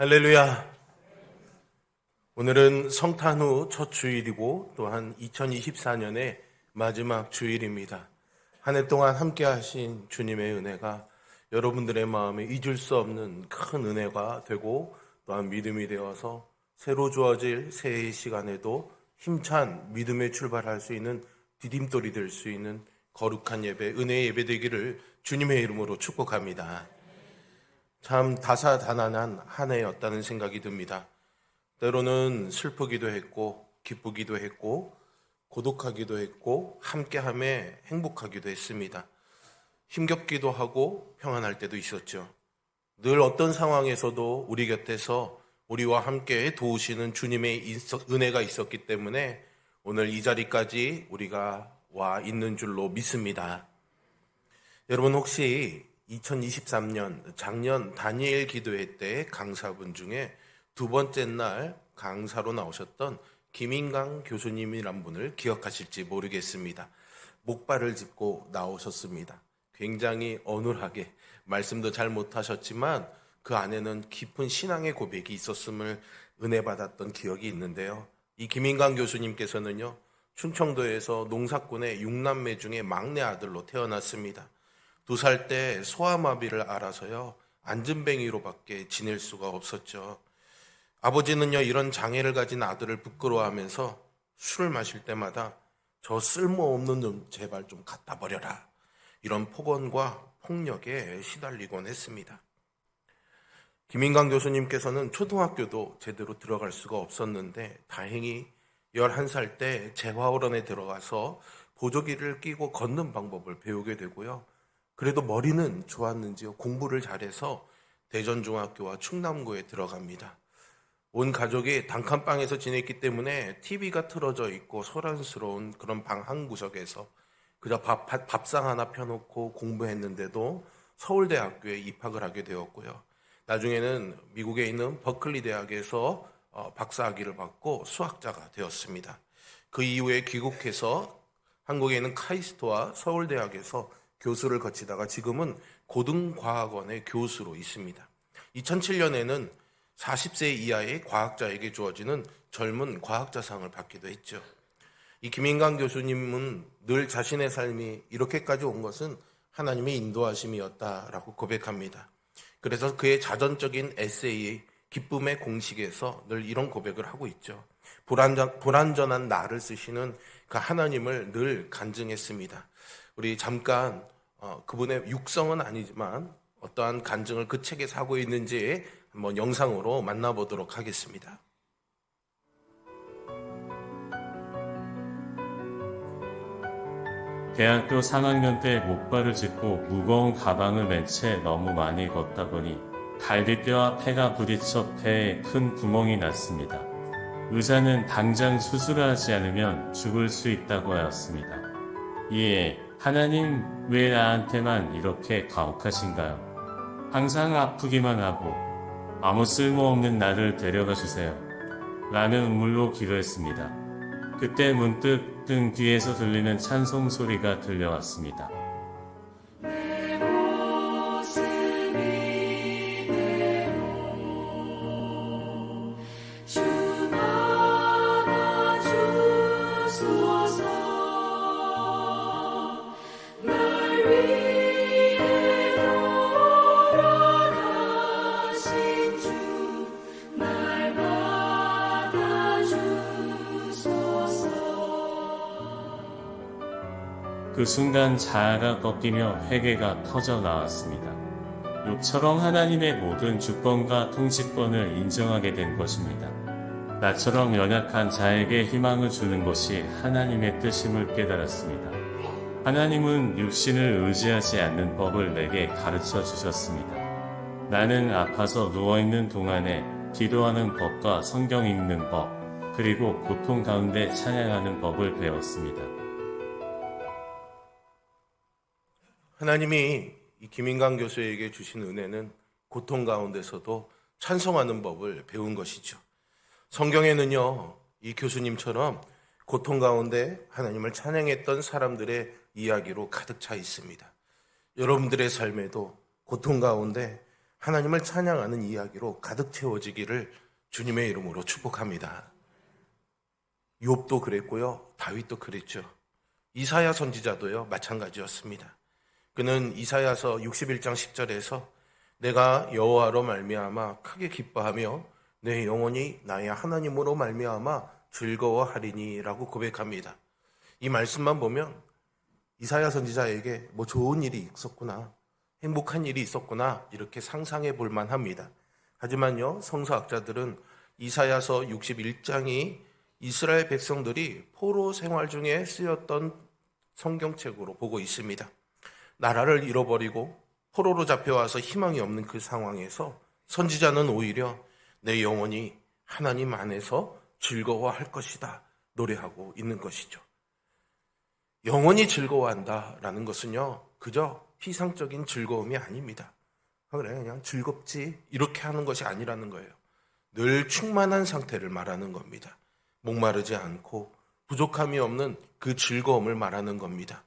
할렐루야. 오늘은 성탄 후 첫 주일이고 또한 2024년의 마지막 주일입니다. 한 해 동안 함께 하신 주님의 은혜가 여러분들의 마음에 잊을 수 없는 큰 은혜가 되고 또한 믿음이 되어서 새로 주어질 새해의 시간에도 힘찬 믿음에 출발할 수 있는 디딤돌이 될 수 있는 거룩한 예배, 은혜의 예배 되기를 주님의 이름으로 축복합니다. 참 다사다난한 한 해였다는 생각이 듭니다. 때로는 슬프기도 했고 기쁘기도 했고 고독하기도 했고 함께함에 행복하기도 했습니다. 힘겹기도 하고 평안할 때도 있었죠. 늘 어떤 상황에서도 우리 곁에서 우리와 함께 도우시는 주님의 은혜가 있었기 때문에 오늘 이 자리까지 우리가 와 있는 줄로 믿습니다. 여러분 혹시 2023년 작년 다니엘 기도회 때 강사분 중에 두 번째 날 강사로 나오셨던 김인강 교수님이란 분을 기억하실지 모르겠습니다. 목발을 짚고 나오셨습니다. 굉장히 어눌하게 말씀도 잘 못하셨지만 그 안에는 깊은 신앙의 고백이 있었음을 은혜 받았던 기억이 있는데요. 이 김인강 교수님께서는요, 충청도에서 농사꾼의 6남매 중에 막내 아들로 태어났습니다. 2살 때 소아마비를 앓아서요, 안전뱅이로밖에 지낼 수가 없었죠. 아버지는요, 이런 장애를 가진 아들을 부끄러워하면서 술을 마실 때마다 저 쓸모없는 놈 제발 좀 갖다 버려라, 이런 폭언과 폭력에 시달리곤 했습니다. 김인강 교수님께서는 초등학교도 제대로 들어갈 수가 없었는데 다행히 11살 때 재화원에 들어가서 보조기를 끼고 걷는 방법을 배우게 되고요. 그래도 머리는 좋았는지요, 공부를 잘해서 대전중학교와 충남고에 들어갑니다. 온 가족이 단칸방에서 지냈기 때문에 TV가 틀어져 있고 소란스러운 그런 방 한 구석에서 그저 밥상 하나 펴놓고 공부했는데도 서울대학교에 입학을 하게 되었고요. 나중에는 미국에 있는 버클리 대학에서 박사학위를 받고 수학자가 되었습니다. 그 이후에 귀국해서 한국에 있는 카이스트와 서울대학에서 교수를 거치다가 지금은 고등과학원의 교수로 있습니다. 2007년에는 40세 이하의 과학자에게 주어지는 젊은 과학자상을 받기도 했죠. 이 김인강 교수님은 늘 자신의 삶이 이렇게까지 온 것은 하나님의 인도하심이었다라고 고백합니다. 그래서 그의 자전적인 에세이 기쁨의 공식에서 늘 이런 고백을 하고 있죠. 불완전한 나를 쓰시는 그 하나님을 늘 간증했습니다. 우리 잠깐 그분의 육성은 아니지만 어떠한 간증을 그 책에서 하고 있는지 한번 영상으로 만나보도록 하겠습니다. 대학교 3학년 때 목발을 짚고 무거운 가방을 맨 채 너무 많이 걷다 보니 갈비뼈와 폐가 부딪혀 폐에 큰 구멍이 났습니다. 의사는 당장 수술을 하지 않으면 죽을 수 있다고 하였습니다. 이에 하나님 왜 나한테만 이렇게 가혹하신가요? 항상 아프기만 하고 아무 쓸모없는 나를 데려가 주세요. 라는 눈물로 기도했습니다. 그때 문득 등 뒤에서 들리는 찬송 소리가 들려왔습니다. 그 순간 자아가 꺾이며 회개가 터져 나왔습니다. 욥처럼 하나님의 모든 주권과 통치권을 인정하게 된 것입니다. 나처럼 연약한 자에게 희망을 주는 것이 하나님의 뜻임을 깨달았습니다. 하나님은 육신을 의지하지 않는 법을 내게 가르쳐 주셨습니다. 나는 아파서 누워있는 동안에 기도하는 법과 성경 읽는 법, 그리고 고통 가운데 찬양하는 법을 배웠습니다. 하나님이 이 김인강 교수에게 주신 은혜는 고통 가운데서도 찬송하는 법을 배운 것이죠. 성경에는요, 이 교수님처럼 고통 가운데 하나님을 찬양했던 사람들의 이야기로 가득 차 있습니다. 여러분들의 삶에도 고통 가운데 하나님을 찬양하는 이야기로 가득 채워지기를 주님의 이름으로 축복합니다. 욥도 그랬고요. 다윗도 그랬죠. 이사야 선지자도요. 마찬가지였습니다. 그는 이사야서 61장 10절에서 내가 여호와로 말미암아 크게 기뻐하며 내 영혼이 나의 하나님으로 말미암아 즐거워하리니라고 고백합니다. 이 말씀만 보면 이사야 선지자에게 뭐 좋은 일이 있었구나, 행복한 일이 있었구나 이렇게 상상해 볼 만합니다. 하지만요, 성서학자들은 이사야서 61장이 이스라엘 백성들이 포로 생활 중에 쓰였던 성경책으로 보고 있습니다. 나라를 잃어버리고 포로로 잡혀와서 희망이 없는 그 상황에서 선지자는 오히려 내 영혼이 하나님 안에서 즐거워할 것이다 노래하고 있는 것이죠. 영혼이 즐거워한다라는 것은요, 그저 피상적인 즐거움이 아닙니다. 그래 그냥 즐겁지 이렇게 하는 것이 아니라는 거예요. 늘 충만한 상태를 말하는 겁니다. 목마르지 않고 부족함이 없는 그 즐거움을 말하는 겁니다.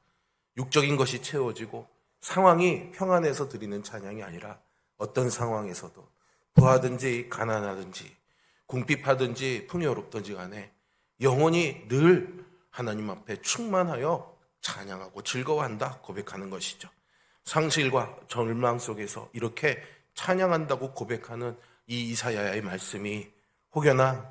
육적인 것이 채워지고 상황이 평안해서 드리는 찬양이 아니라 어떤 상황에서도 부하든지 가난하든지 궁핍하든지 풍요롭든지 간에 영혼이 늘 하나님 앞에 충만하여 찬양하고 즐거워한다 고백하는 것이죠. 상실과 절망 속에서 이렇게 찬양한다고 고백하는 이 이사야의 말씀이 혹여나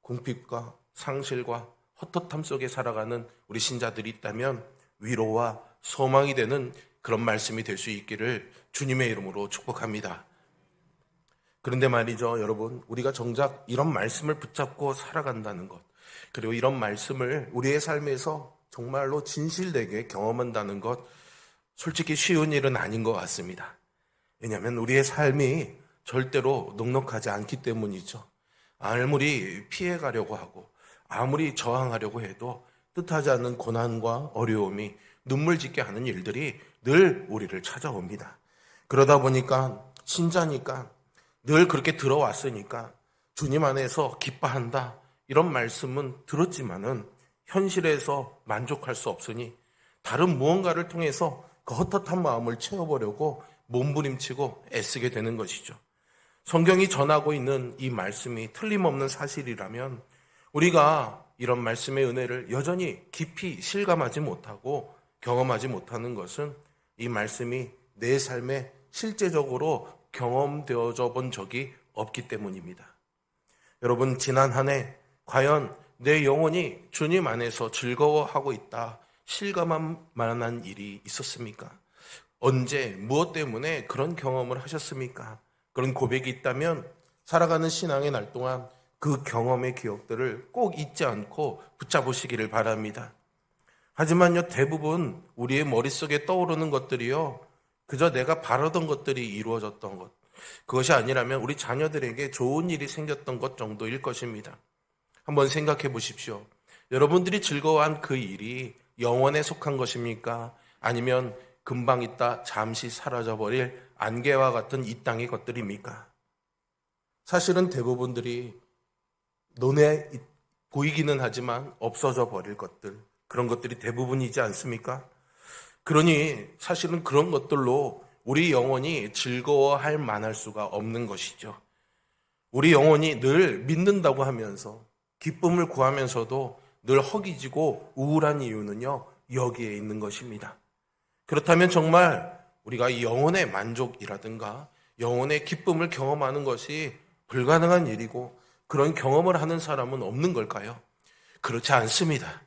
궁핍과 상실과 헛헛함 속에 살아가는 우리 신자들이 있다면 위로와 소망이 되는 그런 말씀이 될 수 있기를 주님의 이름으로 축복합니다. 그런데 말이죠, 여러분, 우리가 정작 이런 말씀을 붙잡고 살아간다는 것, 그리고 이런 말씀을 우리의 삶에서 정말로 진실되게 경험한다는 것, 솔직히 쉬운 일은 아닌 것 같습니다. 왜냐하면 우리의 삶이 절대로 넉넉하지 않기 때문이죠. 아무리 피해가려고 하고 아무리 저항하려고 해도 뜻하지 않는 고난과 어려움이 눈물 짓게 하는 일들이 늘 우리를 찾아옵니다. 그러다 보니까 신자니까 늘 그렇게 들어왔으니까 주님 안에서 기뻐한다 이런 말씀은 들었지만은 현실에서 만족할 수 없으니 다른 무언가를 통해서 그 헛헛한 마음을 채워보려고 몸부림치고 애쓰게 되는 것이죠. 성경이 전하고 있는 이 말씀이 틀림없는 사실이라면 우리가 이런 말씀의 은혜를 여전히 깊이 실감하지 못하고 경험하지 못하는 것은 이 말씀이 내 삶에 실제적으로 경험되어져 본 적이 없기 때문입니다. 여러분, 지난 한 해 과연 내 영혼이 주님 안에서 즐거워하고 있다 실감할 만한 일이 있었습니까? 언제 무엇 때문에 그런 경험을 하셨습니까? 그런 고백이 있다면 살아가는 신앙의 날 동안 그 경험의 기억들을 꼭 잊지 않고 붙잡으시기를 바랍니다. 하지만요, 대부분 우리의 머릿속에 떠오르는 것들이요, 그저 내가 바라던 것들이 이루어졌던 것, 그것이 아니라면 우리 자녀들에게 좋은 일이 생겼던 것 정도일 것입니다. 한번 생각해 보십시오. 여러분들이 즐거워한 그 일이 영원에 속한 것입니까? 아니면 금방 있다 잠시 사라져버릴 안개와 같은 이 땅의 것들입니까? 사실은 대부분들이 눈에 보이기는 하지만 없어져 버릴 것들, 그런 것들이 대부분이지 않습니까? 그러니 사실은 그런 것들로 우리 영혼이 즐거워할 만할 수가 없는 것이죠. 우리 영혼이 늘 믿는다고 하면서 기쁨을 구하면서도 늘 허기지고 우울한 이유는요, 여기에 있는 것입니다. 그렇다면 정말 우리가 이 영혼의 만족이라든가 영혼의 기쁨을 경험하는 것이 불가능한 일이고 그런 경험을 하는 사람은 없는 걸까요? 그렇지 않습니다.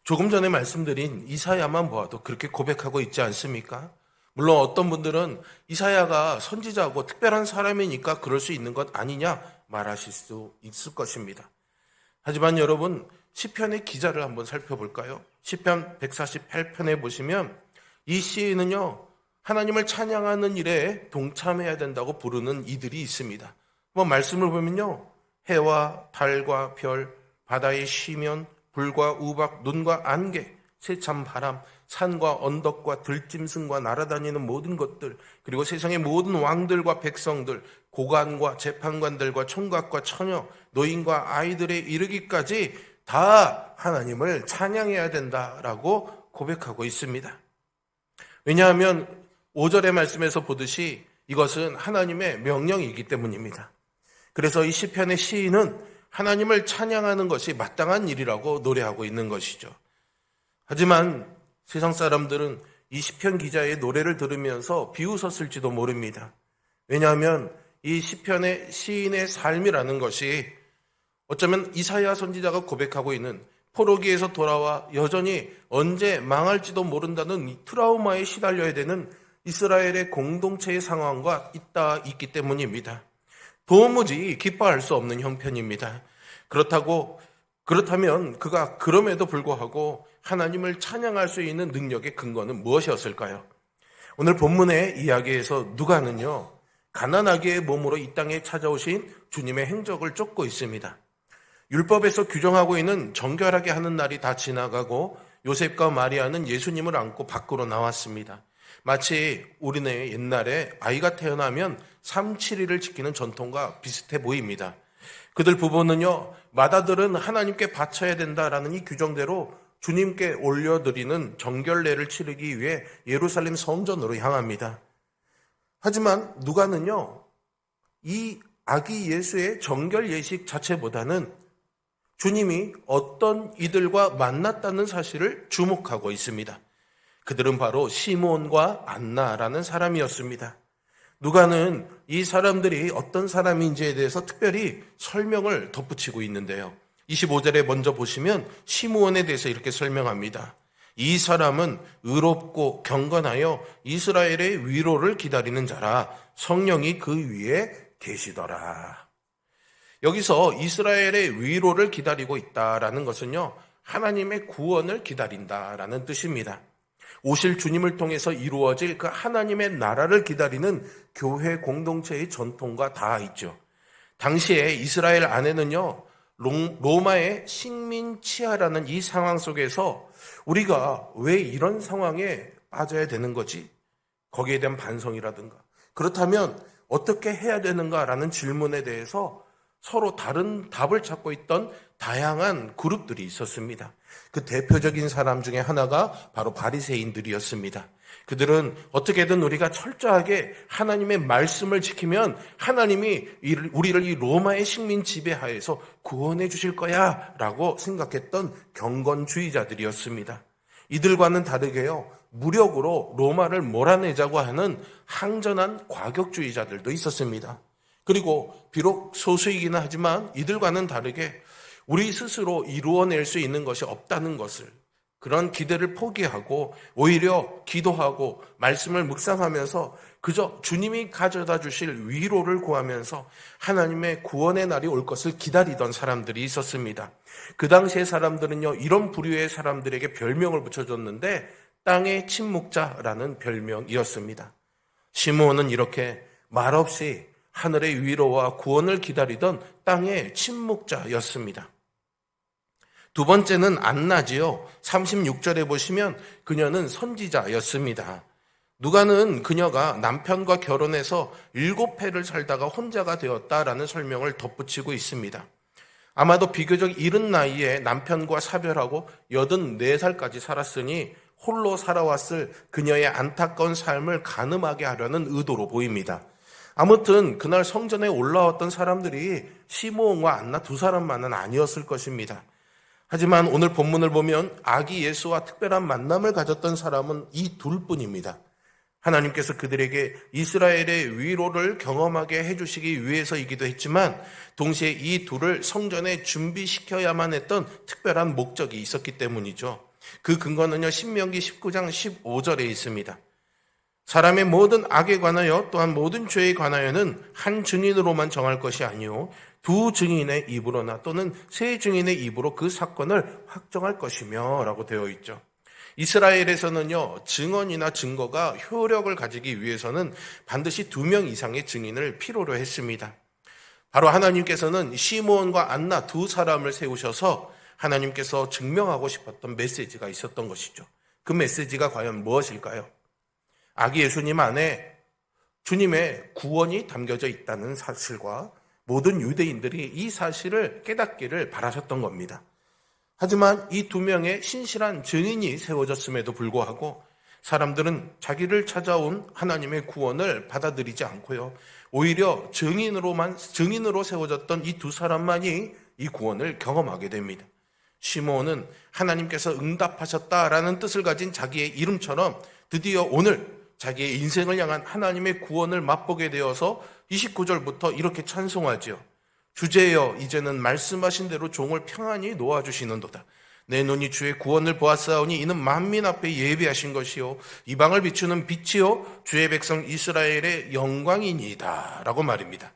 조금 전에 말씀드린 이사야만 보아도 그렇게 고백하고 있지 않습니까? 물론 어떤 분들은 이사야가 선지자고 특별한 사람이니까 그럴 수 있는 것 아니냐 말하실 수 있을 것입니다. 하지만 여러분, 시편의 기자를 한번 살펴볼까요? 시편 148편에 보시면 이 시에는요, 하나님을 찬양하는 일에 동참해야 된다고 부르는 이들이 있습니다. 말씀을 보면요, 해와 달과 별, 바다의 쉬면, 불과 우박, 눈과 안개, 세찬 바람, 산과 언덕과 들짐승과 날아다니는 모든 것들, 그리고 세상의 모든 왕들과 백성들, 고관과 재판관들과 총각과 처녀, 노인과 아이들에 이르기까지 다 하나님을 찬양해야 된다라고 고백하고 있습니다. 왜냐하면 5절의 말씀에서 보듯이 이것은 하나님의 명령이기 때문입니다. 그래서 이 시편의 시인은 하나님을 찬양하는 것이 마땅한 일이라고 노래하고 있는 것이죠. 하지만 세상 사람들은 이 시편 기자의 노래를 들으면서 비웃었을지도 모릅니다. 왜냐하면 이 시편의 시인의 삶이라는 것이 어쩌면 이사야 선지자가 고백하고 있는 포로기에서 돌아와 여전히 언제 망할지도 모른다는 이 트라우마에 시달려야 되는 이스라엘의 공동체의 상황과 있기 때문입니다. 도무지 기뻐할 수 없는 형편입니다. 그렇다면 그가 그럼에도 불구하고 하나님을 찬양할 수 있는 능력의 근거는 무엇이었을까요? 오늘 본문의 이야기에서 누가는요, 가난하게의 몸으로 이 땅에 찾아오신 주님의 행적을 쫓고 있습니다. 율법에서 규정하고 있는 정결하게 하는 날이 다 지나가고 요셉과 마리아는 예수님을 안고 밖으로 나왔습니다. 마치 우리네 옛날에 아이가 태어나면 3, 7일을 지키는 전통과 비슷해 보입니다. 그들 부부는요, 맏아들은 하나님께 바쳐야 된다라는 이 규정대로 주님께 올려드리는 정결례를 치르기 위해 예루살렘 성전으로 향합니다. 하지만 누가는요, 이 아기 예수의 정결 예식 자체보다는 주님이 어떤 이들과 만났다는 사실을 주목하고 있습니다. 그들은 바로 시몬과 안나라는 사람이었습니다. 누가는 이 사람들이 어떤 사람인지에 대해서 특별히 설명을 덧붙이고 있는데요. 25절에 먼저 보시면 시므온에 대해서 이렇게 설명합니다. 이 사람은 의롭고 경건하여 이스라엘의 위로를 기다리는 자라, 성령이 그 위에 계시더라. 여기서 이스라엘의 위로를 기다리고 있다라는 것은요, 하나님의 구원을 기다린다라는 뜻입니다. 오실 주님을 통해서 이루어질 그 하나님의 나라를 기다리는 교회 공동체의 전통과 다 있죠. 당시에 이스라엘 안에는요, 로마의 식민 치하라는 이 상황 속에서 우리가 왜 이런 상황에 빠져야 되는 거지? 거기에 대한 반성이라든가, 그렇다면 어떻게 해야 되는가라는 질문에 대해서 서로 다른 답을 찾고 있던 다양한 그룹들이 있었습니다. 그 대표적인 사람 중에 하나가 바로 바리새인들이었습니다. 그들은 어떻게든 우리가 철저하게 하나님의 말씀을 지키면 하나님이 우리를 이 로마의 식민 지배하에서 구원해 주실 거야 라고 생각했던 경건주의자들이었습니다. 이들과는 다르게요, 무력으로 로마를 몰아내자고 하는 항전한 과격주의자들도 있었습니다. 그리고 비록 소수이기는 하지만 이들과는 다르게 우리 스스로 이루어낼 수 있는 것이 없다는 것을, 그런 기대를 포기하고 오히려 기도하고 말씀을 묵상하면서 그저 주님이 가져다 주실 위로를 구하면서 하나님의 구원의 날이 올 것을 기다리던 사람들이 있었습니다. 그 당시의 사람들은요, 이런 부류의 사람들에게 별명을 붙여줬는데 땅의 침묵자라는 별명이었습니다. 시므온은 이렇게 말없이 하늘의 위로와 구원을 기다리던 땅의 침묵자였습니다. 두 번째는 안나지요. 36절에 보시면 그녀는 선지자였습니다. 누가는 그녀가 남편과 결혼해서 7해를 살다가 혼자가 되었다라는 설명을 덧붙이고 있습니다. 아마도 비교적 이른 나이에 남편과 사별하고 84살까지 살았으니 홀로 살아왔을 그녀의 안타까운 삶을 가늠하게 하려는 의도로 보입니다. 아무튼 그날 성전에 올라왔던 사람들이 시므온과 안나 두 사람만은 아니었을 것입니다. 하지만 오늘 본문을 보면 아기 예수와 특별한 만남을 가졌던 사람은 이 둘뿐입니다. 하나님께서 그들에게 이스라엘의 위로를 경험하게 해주시기 위해서이기도 했지만 동시에 이 둘을 성전에 준비시켜야만 했던 특별한 목적이 있었기 때문이죠. 그 근거는요, 신명기 19장 15절에 있습니다. 사람의 모든 악에 관하여 또한 모든 죄에 관하여는 한 증인으로만 정할 것이 아니요 두 증인의 입으로나 또는 세 증인의 입으로 그 사건을 확정할 것이며 라고 되어 있죠. 이스라엘에서는요, 증언이나 증거가 효력을 가지기 위해서는 반드시 2명 이상의 증인을 필요로 했습니다. 바로 하나님께서는 시므온과 안나 두 사람을 세우셔서 하나님께서 증명하고 싶었던 메시지가 있었던 것이죠. 그 메시지가 과연 무엇일까요? 아기 예수님 안에 주님의 구원이 담겨져 있다는 사실과 모든 유대인들이 이 사실을 깨닫기를 바라셨던 겁니다. 하지만 이 2명의 신실한 증인이 세워졌음에도 불구하고 사람들은 자기를 찾아온 하나님의 구원을 받아들이지 않고요. 오히려 증인으로 세워졌던 이 두 사람만이 이 구원을 경험하게 됩니다. 시므온은 하나님께서 응답하셨다라는 뜻을 가진 자기의 이름처럼 드디어 오늘 자기의 인생을 향한 하나님의 구원을 맛보게 되어서 29절부터 이렇게 찬송하지요. 주제여 이제는 말씀하신 대로 종을 평안히 놓아주시는도다. 내 눈이 주의 구원을 보았사오니 이는 만민 앞에 예비하신 것이요 이방을 비추는 빛이요 주의 백성 이스라엘의 영광이니이다 라고 말입니다.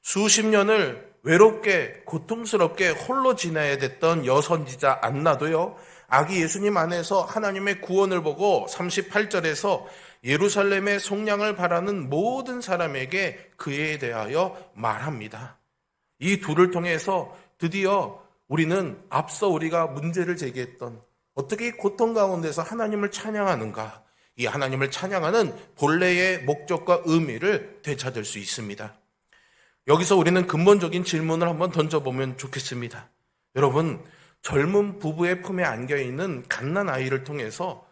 수십 년을 외롭게 고통스럽게 홀로 지내야 됐던 여선지자 안나도요, 아기 예수님 안에서 하나님의 구원을 보고 38절에서 예루살렘의 속량을 바라는 모든 사람에게 그에 대하여 말합니다. 이 둘을 통해서 드디어 우리는 앞서 우리가 문제를 제기했던 어떻게 이 고통 가운데서 하나님을 찬양하는가, 이 하나님을 찬양하는 본래의 목적과 의미를 되찾을 수 있습니다. 여기서 우리는 근본적인 질문을 한번 던져보면 좋겠습니다. 여러분, 젊은 부부의 품에 안겨있는 갓난아이를 통해서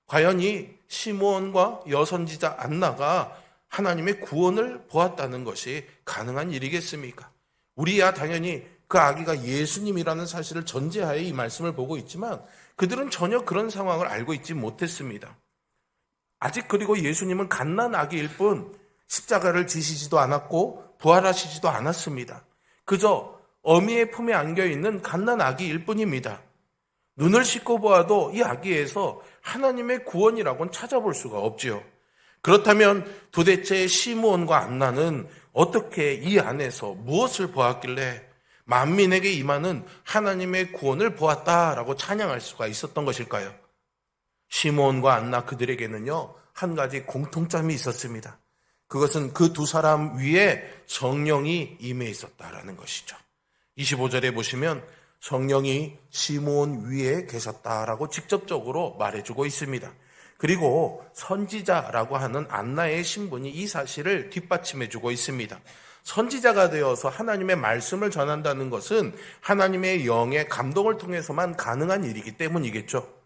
과연 이 시므온과 여선지자 안나가 하나님의 구원을 보았다는 것이 가능한 일이겠습니까? 우리야 당연히 그 아기가 예수님이라는 사실을 전제하에 이 말씀을 보고 있지만 그들은 전혀 그런 상황을 알고 있지 못했습니다. 아직 그리고 예수님은 갓난아기일 뿐 십자가를 지시지도 않았고 부활하시지도 않았습니다. 그저 어미의 품에 안겨있는 갓난아기일 뿐입니다. 눈을 씻고 보아도 이 아기에서 하나님의 구원이라고는 찾아볼 수가 없지요. 그렇다면 도대체 시므온과 안나는 어떻게 이 안에서 무엇을 보았길래 만민에게 임하는 하나님의 구원을 보았다라고 찬양할 수가 있었던 것일까요? 시므온과 안나 그들에게는요, 한 가지 공통점이 있었습니다. 그것은 그 두 사람 위에 성령이 임해 있었다라는 것이죠. 25절에 보시면 성령이 시므온 위에 계셨다라고 직접적으로 말해주고 있습니다. 그리고 선지자라고 하는 안나의 신분이 이 사실을 뒷받침해주고 있습니다. 선지자가 되어서 하나님의 말씀을 전한다는 것은 하나님의 영의 감동을 통해서만 가능한 일이기 때문이겠죠.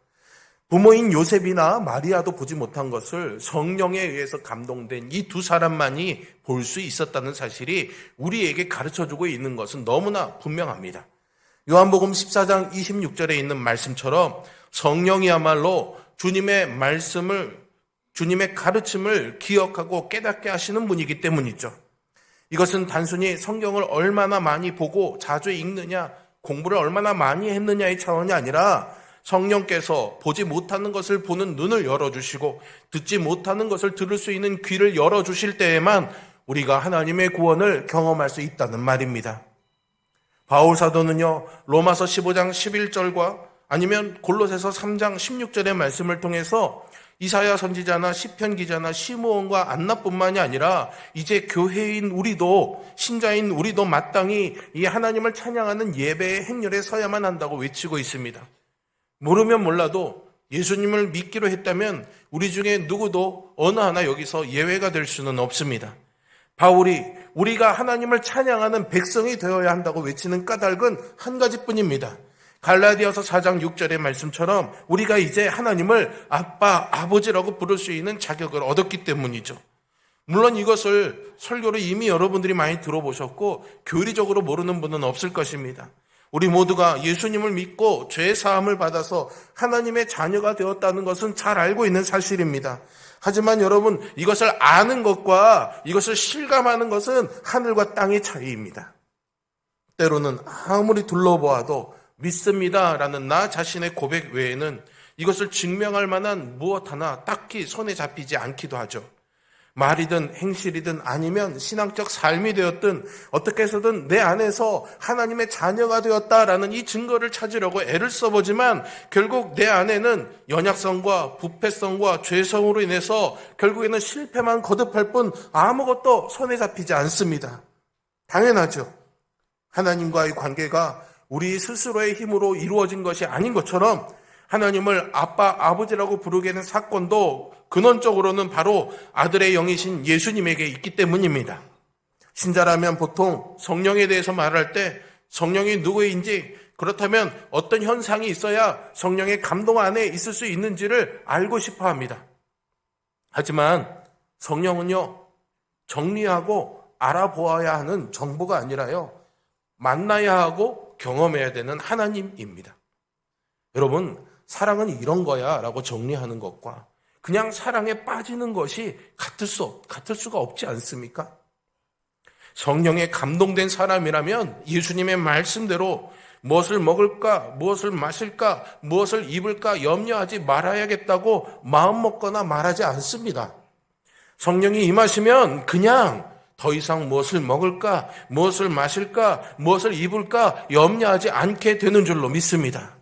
부모인 요셉이나 마리아도 보지 못한 것을 성령에 의해서 감동된 이 두 사람만이 볼 수 있었다는 사실이 우리에게 가르쳐주고 있는 것은 너무나 분명합니다. 요한복음 14장 26절에 있는 말씀처럼 성령이야말로 주님의 가르침을 기억하고 깨닫게 하시는 분이기 때문이죠. 이것은 단순히 성경을 얼마나 많이 보고 자주 읽느냐, 공부를 얼마나 많이 했느냐의 차원이 아니라 성령께서 보지 못하는 것을 보는 눈을 열어주시고 듣지 못하는 것을 들을 수 있는 귀를 열어주실 때에만 우리가 하나님의 구원을 경험할 수 있다는 말입니다. 바울 사도는요, 로마서 15장 11절과 아니면 골로새서 3장 16절의 말씀을 통해서 이사야 선지자나 시편 기자나 시므온과 안나뿐만이 아니라 이제 교회인 우리도, 신자인 우리도 마땅히 이 하나님을 찬양하는 예배의 행렬에 서야만 한다고 외치고 있습니다. 모르면 몰라도 예수님을 믿기로 했다면 우리 중에 누구도 어느 하나 여기서 예외가 될 수는 없습니다. 바울이 우리가 하나님을 찬양하는 백성이 되어야 한다고 외치는 까닭은 한 가지뿐입니다. 갈라디아서 4장 6절의 말씀처럼 우리가 이제 하나님을 아빠, 아버지라고 부를 수 있는 자격을 얻었기 때문이죠. 물론 이것을 설교로 이미 여러분들이 많이 들어보셨고 교리적으로 모르는 분은 없을 것입니다. 우리 모두가 예수님을 믿고 죄 사함을 받아서 하나님의 자녀가 되었다는 것은 잘 알고 있는 사실입니다. 하지만 여러분, 이것을 아는 것과 이것을 실감하는 것은 하늘과 땅의 차이입니다. 때로는 아무리 둘러보아도 믿습니다라는 나 자신의 고백 외에는 이것을 증명할 만한 무엇 하나 딱히 손에 잡히지 않기도 하죠. 말이든 행실이든 아니면 신앙적 삶이 되었든 어떻게 해서든 내 안에서 하나님의 자녀가 되었다라는 이 증거를 찾으려고 애를 써보지만 결국 내 안에는 연약성과 부패성과 죄성으로 인해서 결국에는 실패만 거듭할 뿐 아무것도 손에 잡히지 않습니다. 당연하죠. 하나님과의 관계가 우리 스스로의 힘으로 이루어진 것이 아닌 것처럼 하나님을 아빠, 아버지라고 부르게 된 사건도 근원적으로는 바로 아들의 영이신 예수님에게 있기 때문입니다. 신자라면 보통 성령에 대해서 말할 때 성령이 누구인지 그렇다면 어떤 현상이 있어야 성령의 감동 안에 있을 수 있는지를 알고 싶어 합니다. 하지만 성령은요, 정리하고 알아보아야 하는 정보가 아니라요, 만나야 하고 경험해야 되는 하나님입니다. 여러분, 사랑은 이런 거야 라고 정리하는 것과 그냥 사랑에 빠지는 것이 같을 수가 없지 않습니까? 성령에 감동된 사람이라면 예수님의 말씀대로 무엇을 먹을까, 무엇을 마실까, 무엇을 입을까 염려하지 말아야겠다고 마음 먹거나 말하지 않습니다. 성령이 임하시면 그냥 더 이상 무엇을 먹을까, 무엇을 마실까, 무엇을 입을까 염려하지 않게 되는 줄로 믿습니다.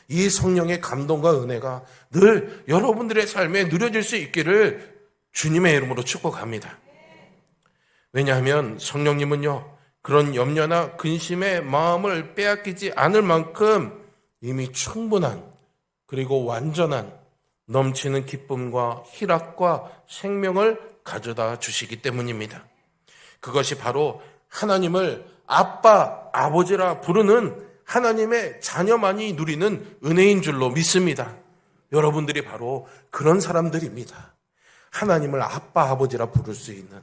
이 성령의 감동과 은혜가 늘 여러분들의 삶에 누려질 수 있기를 주님의 이름으로 축복합니다. 왜냐하면 성령님은요, 그런 염려나 근심의 마음을 빼앗기지 않을 만큼 이미 충분한, 그리고 완전한 넘치는 기쁨과 희락과 생명을 가져다 주시기 때문입니다. 그것이 바로 하나님을 아빠, 아버지라 부르는 하나님의 자녀만이 누리는 은혜인 줄로 믿습니다. 여러분들이 바로 그런 사람들입니다. 하나님을 아빠, 아버지라 부를 수 있는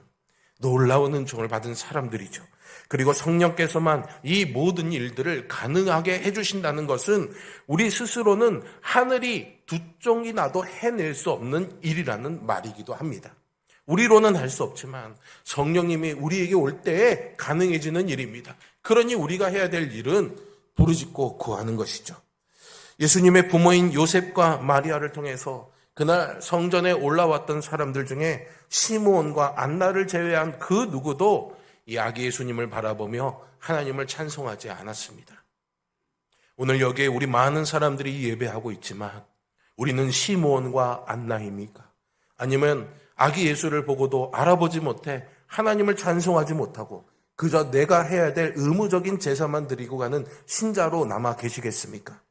놀라운 은총을 받은 사람들이죠. 그리고 성령께서만 이 모든 일들을 가능하게 해주신다는 것은 우리 스스로는 하늘이 두 쪽이 나도 해낼 수 없는 일이라는 말이기도 합니다. 우리로는 할 수 없지만 성령님이 우리에게 올 때에 가능해지는 일입니다. 그러니 우리가 해야 될 일은 부르짖고 구하는 것이죠. 예수님의 부모인 요셉과 마리아를 통해서 그날 성전에 올라왔던 사람들 중에 시므온과 안나를 제외한 그 누구도 이 아기 예수님을 바라보며 하나님을 찬송하지 않았습니다. 오늘 여기에 우리 많은 사람들이 예배하고 있지만 우리는 시므온과 안나입니까? 아니면 아기 예수를 보고도 알아보지 못해 하나님을 찬송하지 못하고 그저 내가 해야 될 의무적인 제사만 드리고 가는 신자로 남아 계시겠습니까?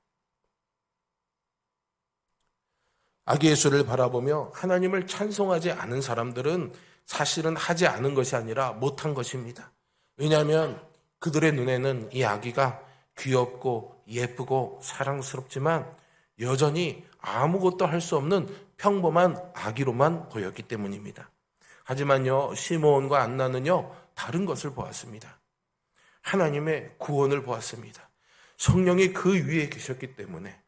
아기 예수를 바라보며 하나님을 찬송하지 않은 사람들은 사실은 하지 않은 것이 아니라 못한 것입니다. 왜냐하면 그들의 눈에는 이 아기가 귀엽고 예쁘고 사랑스럽지만 여전히 아무것도 할 수 없는 평범한 아기로만 보였기 때문입니다. 하지만요, 시므온과 안나는요, 다른 것을 보았습니다. 하나님의 구원을 보았습니다. 성령이 그 위에 계셨기 때문에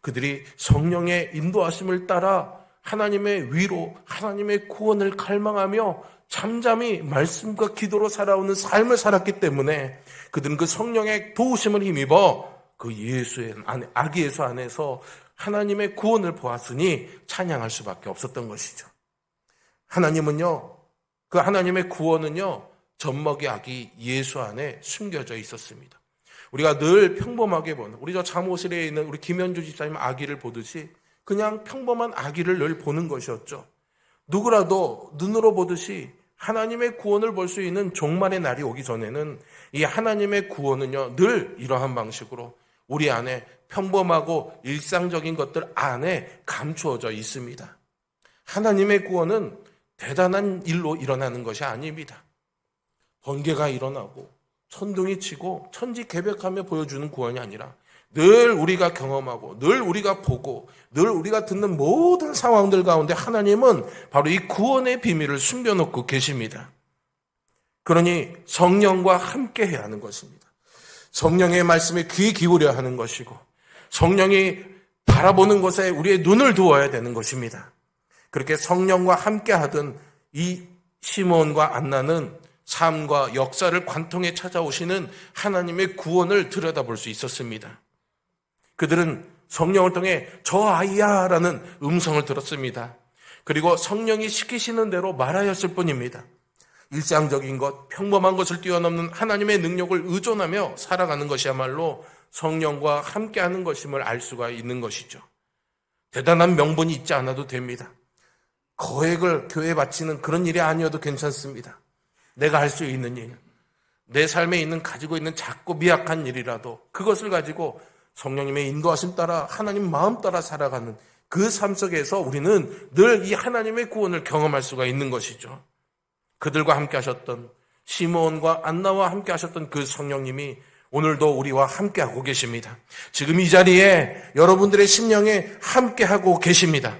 그들이 성령의 인도하심을 따라 하나님의 위로, 하나님의 구원을 갈망하며 잠잠히 말씀과 기도로 살아오는 삶을 살았기 때문에 그들은 그 성령의 도우심을 힘입어 그 아기 예수 안에서 하나님의 구원을 보았으니 찬양할 수밖에 없었던 것이죠. 하나님은요, 그 하나님의 구원은요, 젖먹이 아기 예수 안에 숨겨져 있었습니다. 우리가 늘 평범하게 보는, 우리 저 잠옷실에 있는 우리 김현주 집사님 아기를 보듯이 그냥 평범한 아기를 늘 보는 것이었죠. 누구라도 눈으로 보듯이 하나님의 구원을 볼 수 있는 종말의 날이 오기 전에는 이 하나님의 구원은요, 늘 이러한 방식으로 우리 안에 평범하고 일상적인 것들 안에 감추어져 있습니다. 하나님의 구원은 대단한 일로 일어나는 것이 아닙니다. 번개가 일어나고 천둥이 치고 천지개벽하며 보여주는 구원이 아니라 늘 우리가 경험하고 늘 우리가 보고 늘 우리가 듣는 모든 상황들 가운데 하나님은 바로 이 구원의 비밀을 숨겨놓고 계십니다. 그러니 성령과 함께 해야 하는 것입니다. 성령의 말씀에 귀 기울여야 하는 것이고 성령이 바라보는 것에 우리의 눈을 두어야 되는 것입니다. 그렇게 성령과 함께 하던 이 시므온과 안나는 삶과 역사를 관통해 찾아오시는 하나님의 구원을 들여다볼 수 있었습니다. 그들은 성령을 통해 저 아이야 라는 음성을 들었습니다. 그리고 성령이 시키시는 대로 말하였을 뿐입니다. 일상적인 것, 평범한 것을 뛰어넘는 하나님의 능력을 의존하며 살아가는 것이야말로 성령과 함께하는 것임을 알 수가 있는 것이죠. 대단한 명분이 있지 않아도 됩니다. 거액을 교회에 바치는 그런 일이 아니어도 괜찮습니다. 내가 할 수 있는 일, 내 삶에 가지고 있는 작고 미약한 일이라도 그것을 가지고 성령님의 인도하심 따라 하나님 마음 따라 살아가는 그 삶 속에서 우리는 늘 이 하나님의 구원을 경험할 수가 있는 것이죠. 그들과 함께 하셨던 시므온과 안나와 함께 하셨던 그 성령님이 오늘도 우리와 함께하고 계십니다. 지금 이 자리에 여러분들의 심령에 함께하고 계십니다.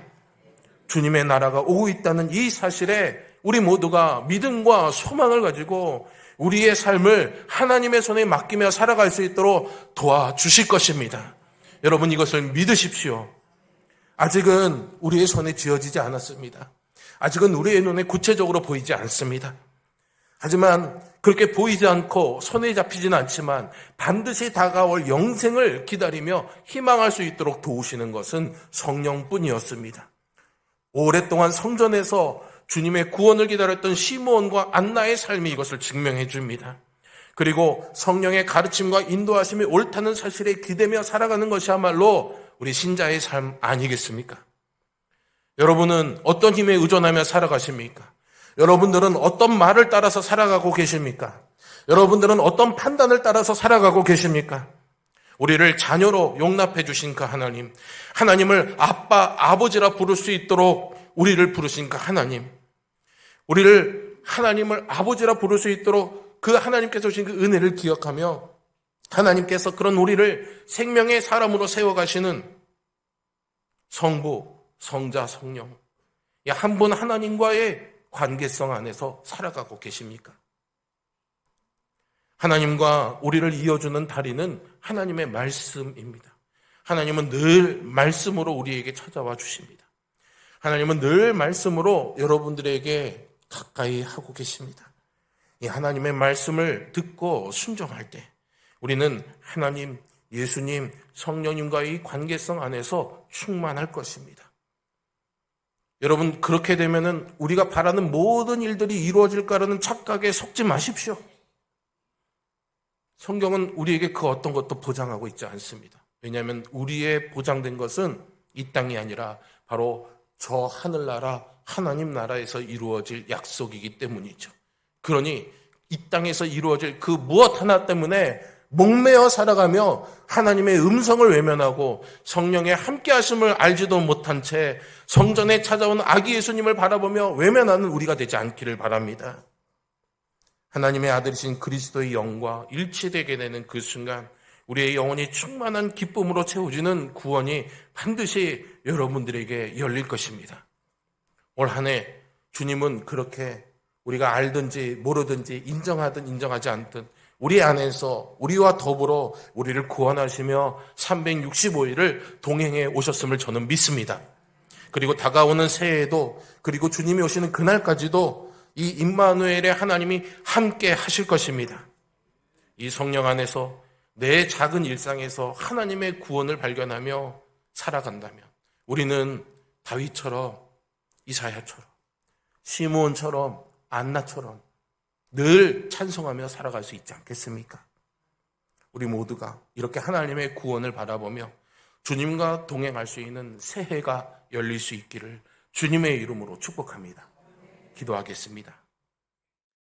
주님의 나라가 오고 있다는 이 사실에 우리 모두가 믿음과 소망을 가지고 우리의 삶을 하나님의 손에 맡기며 살아갈 수 있도록 도와주실 것입니다. 여러분, 이것을 믿으십시오. 아직은 우리의 손에 쥐어지지 않았습니다. 아직은 우리의 눈에 구체적으로 보이지 않습니다. 하지만 그렇게 보이지 않고 손에 잡히지는 않지만 반드시 다가올 영생을 기다리며 희망할 수 있도록 도우시는 것은 성령뿐이었습니다. 오랫동안 성전에서 주님의 구원을 기다렸던 시므온과 안나의 삶이 이것을 증명해 줍니다. 그리고 성령의 가르침과 인도하심이 옳다는 사실에 기대며 살아가는 것이야말로 우리 신자의 삶 아니겠습니까? 여러분은 어떤 힘에 의존하며 살아가십니까? 여러분들은 어떤 말을 따라서 살아가고 계십니까? 여러분들은 어떤 판단을 따라서 살아가고 계십니까? 우리를 자녀로 용납해 주신 그 하나님, 하나님을 아빠, 아버지라 부를 수 있도록 우리를 부르신 그 하나님, 우리를 하나님을 아버지라 부를 수 있도록 그 하나님께서 주신 그 은혜를 기억하며 하나님께서 그런 우리를 생명의 사람으로 세워가시는 성부, 성자, 성령, 한 분 하나님과의 관계성 안에서 살아가고 계십니까? 하나님과 우리를 이어주는 다리는 하나님의 말씀입니다. 하나님은 늘 말씀으로 우리에게 찾아와 주십니다. 하나님은 늘 말씀으로 여러분들에게 가까이 하고 계십니다. 이 하나님의 말씀을 듣고 순종할 때 우리는 하나님, 예수님, 성령님과의 관계성 안에서 충만할 것입니다. 여러분, 그렇게 되면은 우리가 바라는 모든 일들이 이루어질 거라는 착각에 속지 마십시오. 성경은 우리에게 그 어떤 것도 보장하고 있지 않습니다. 왜냐하면 우리의 보장된 것은 이 땅이 아니라 바로 저 하늘나라 하나님 나라에서 이루어질 약속이기 때문이죠. 그러니 이 땅에서 이루어질 그 무엇 하나 때문에 목매어 살아가며 하나님의 음성을 외면하고 성령의 함께하심을 알지도 못한 채 성전에 찾아온 아기 예수님을 바라보며 외면하는 우리가 되지 않기를 바랍니다. 하나님의 아들이신 그리스도의 영과 일치되게 되는 그 순간 우리의 영혼이 충만한 기쁨으로 채워지는 구원이 반드시 여러분들에게 열릴 것입니다. 올 한 해 주님은 그렇게 우리가 알든지 모르든지 인정하든 인정하지 않든 우리 안에서 우리와 더불어 우리를 구원하시며 365일을 동행해 오셨음을 저는 믿습니다. 그리고 다가오는 새해에도 그리고 주님이 오시는 그날까지도 이 임마누엘의 하나님이 함께 하실 것입니다. 이 성령 안에서 내 작은 일상에서 하나님의 구원을 발견하며 살아간다면 우리는 다윗처럼, 이사야처럼, 시므온처럼, 안나처럼 늘 찬송하며 살아갈 수 있지 않겠습니까? 우리 모두가 이렇게 하나님의 구원을 바라보며 주님과 동행할 수 있는 새해가 열릴 수 있기를 주님의 이름으로 축복합니다. 기도하겠습니다.